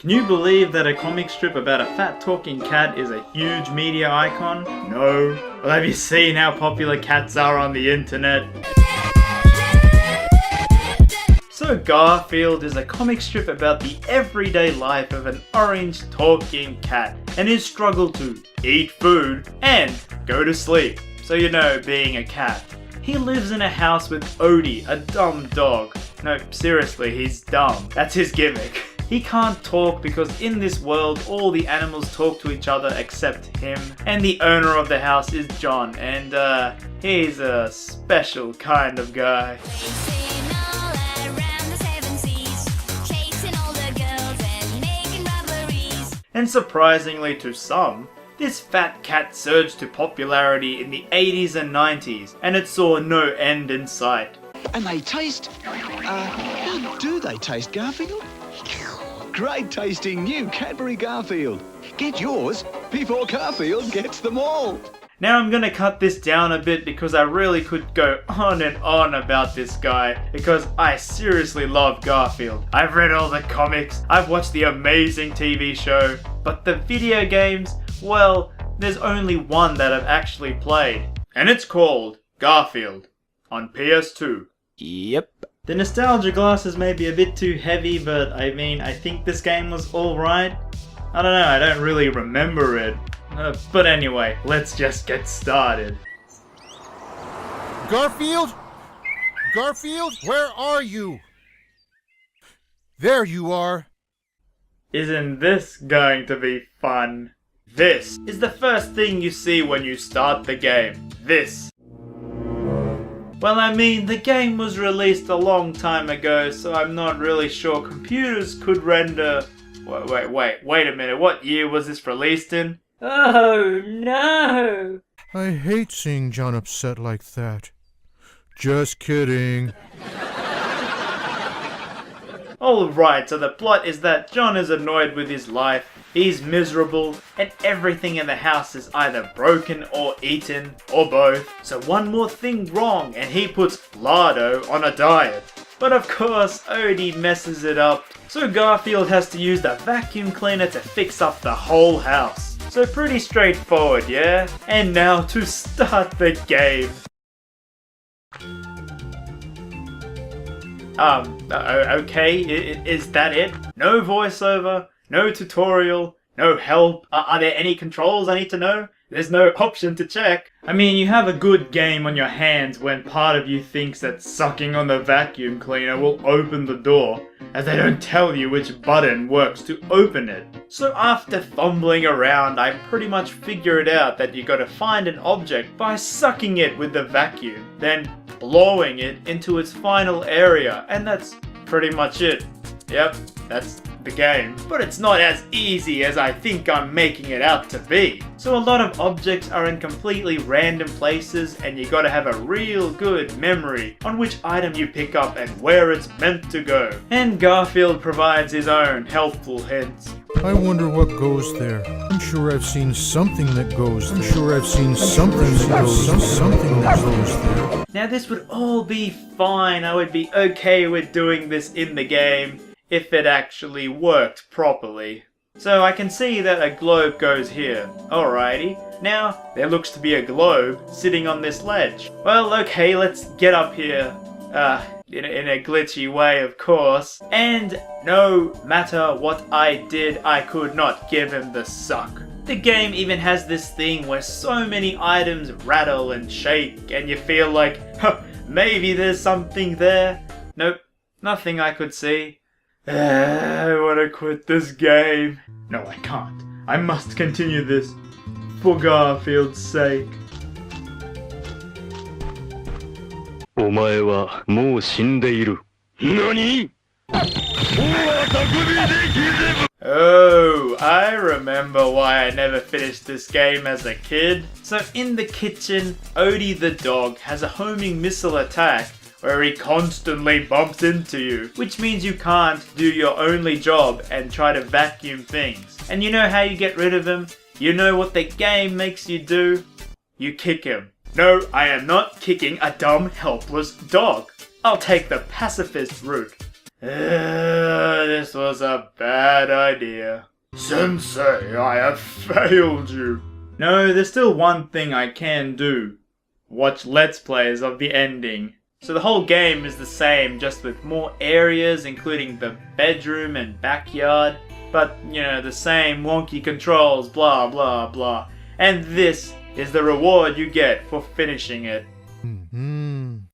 Can you believe that a comic strip about a fat talking cat is a huge media icon? No. Well, have you seen how popular cats are on the internet? So Garfield is a comic strip about the everyday life of an orange talking cat and his struggle to eat food and go to sleep. So you know, being a cat. He lives in a house with Odie, a dumb dog. No, seriously, he's dumb. That's his gimmick. He can't talk because in this world all the animals talk to each other except him. And the owner of the house is John, and he's a special kind of guy. And surprisingly to some, this fat cat surged to popularity in the 80s and 90s, and it saw no end in sight. And they taste... how do they taste, Garfield? Great tasting new Cadbury Garfield. Get yours before Garfield gets them all. Now I'm gonna cut this down a bit because I really could go on and on about this guy because I seriously love Garfield. I've read all the comics, I've watched the amazing TV show, but the video games, well, there's only one that I've actually played, and it's called Garfield on PS2. Yep. The nostalgia glasses may be a bit too heavy, but I mean, I think this game was alright. I don't know, I don't really remember it. But anyway, let's just get started. Garfield? Garfield, where are you? There you are. Isn't this going to be fun? This is the first thing you see when you start the game. This. Well, I mean, the game was released a long time ago, so I'm not really sure computers could render... Wait a minute, what year was this released in? Oh, no! I hate seeing John upset like that. Just kidding. Alright, so the plot is that John is annoyed with his life, he's miserable, and everything in the house is either broken or eaten, or both. So one more thing wrong, and he puts Lardo on a diet. But of course, Odie messes it up, so Garfield has to use the vacuum cleaner to fix up the whole house. So pretty straightforward, yeah? And now to start the game. Okay, is that it? No voiceover, no tutorial, no help? Are there any controls I need to know? There's no option to check. I mean, you have a good game on your hands when part of you thinks that sucking on the vacuum cleaner will open the door, as they don't tell you which button works to open it. So after fumbling around, I pretty much figured out that you gotta find an object by sucking it with the vacuum, then blowing it into its final area, and that's pretty much it. Yep, that's the game. But it's not as easy as I think I'm making it out to be. So a lot of objects are in completely random places, and you gotta have a real good memory on which item you pick up and where it's meant to go. And Garfield provides his own helpful hints. I wonder what goes there. I'm sure I've seen something that goes there. I'm sure I've seen something that goes there. Now this would all be fine. I would be okay with doing this in the game if it actually worked properly. So I can see that a globe goes here. Alrighty. Now, there looks to be a globe sitting on this ledge. Well, okay, let's get up here. In a glitchy way, of course. And no matter what I did, I could not give him the suck. The game even has this thing where so many items rattle and shake, and you feel like, huh, maybe there's something there. Nope, nothing I could see. I wanna quit this game. No, I can't. I must continue this. For Garfield's sake. お前はもう死んでいる。何? Oh, I remember why I never finished this game as a kid. So in the kitchen, Odie the dog has a homing missile attack where he constantly bumps into you, which means you can't do your only job and try to vacuum things. And you know how you get rid of him? You know what the game makes you do? You kick him. No, I am not kicking a dumb, helpless dog. I'll take the pacifist route. This was a bad idea. Sensei, I have failed you. No, there's still one thing I can do. Watch Let's Plays of the ending. So the whole game is the same, just with more areas, including the bedroom and backyard. But, you know, the same wonky controls, blah blah blah. And this is the reward you get for finishing it.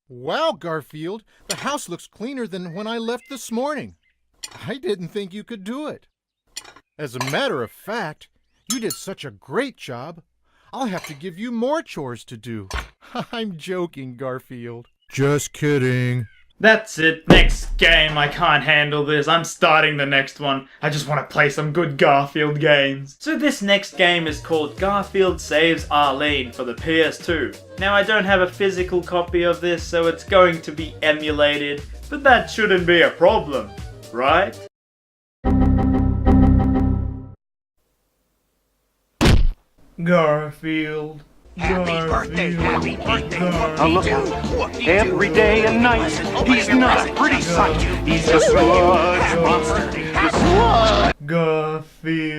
Wow, Garfield, the house looks cleaner than when I left this morning. I didn't think you could do it. As a matter of fact, you did such a great job, I'll have to give you more chores to do. I'm joking, Garfield. Just kidding. That's it. Next game. I can't handle this. I'm starting the next one. I just want to play some good Garfield games. So this next game is called Garfield Saves Arlene for the PS2. Now I don't have a physical copy of this, so it's going to be emulated, but that shouldn't be a problem, right? Garfield. Happy birthday, Garfield. Now look out. Every day and night, he's not a pretty sight. He's a sludge monster. Garfield.